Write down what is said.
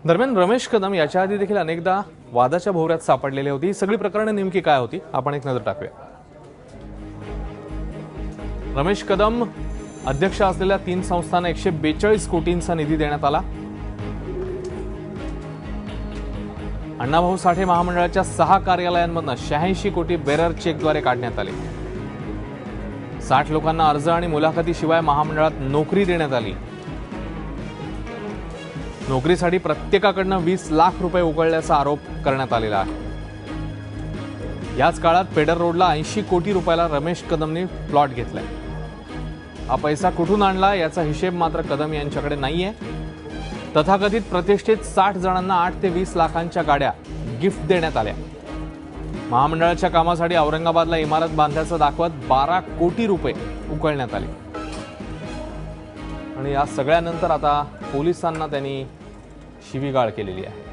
दरम्यान रमेश कदम याच्या आधी देखील अनेकदा वादाच्या भोवऱ्यात सापडलेली होती। सगळी प्रकरणे नेमकी काय होती आपण एक नजर टाकूया। रमेश कदम अध्यक्ष असलेल्या 3 संस्थांना 142 कोटींचा निधी देण्यात आला। अण्णाभाऊ साठे महामंडळाच्या 6 कार्यालयांमधून 86 कोटी बेरर चेकद्वारे काढण्यात आले। 60 लोकांना अर्ज आणि मुलाखतीशिवाय महामंडळात नोकरी देण्यात आली। नोकरीसाठी प्रत्येकाकडून 20 लाख रुपये उकळल्याचा आरोप करण्यात आलेला आहे। याच काळात पेडर रोडला 80 कोटी रुपयाला रमेश कदमने प्लॉट घेतलाय। हा पैसा कुठून आणला याचा हिशेब मात्र कदम यांच्याकडे नाहीये। तथाकथित प्रतिष्ठित 60 जणांना 8 ते 20 लाखांच्या गाड्या गिफ्ट देण्यात आल्या। महामंडळाच्या कामासाठी औरंगाबादला इमारत बांधण्याचं दाखवत 12 कोटी रुपये उकळण्यात आले। आणि या सगळ्यानंतर आता पोलिसांना त्यांनी शिवीगाळ केलेली आहे।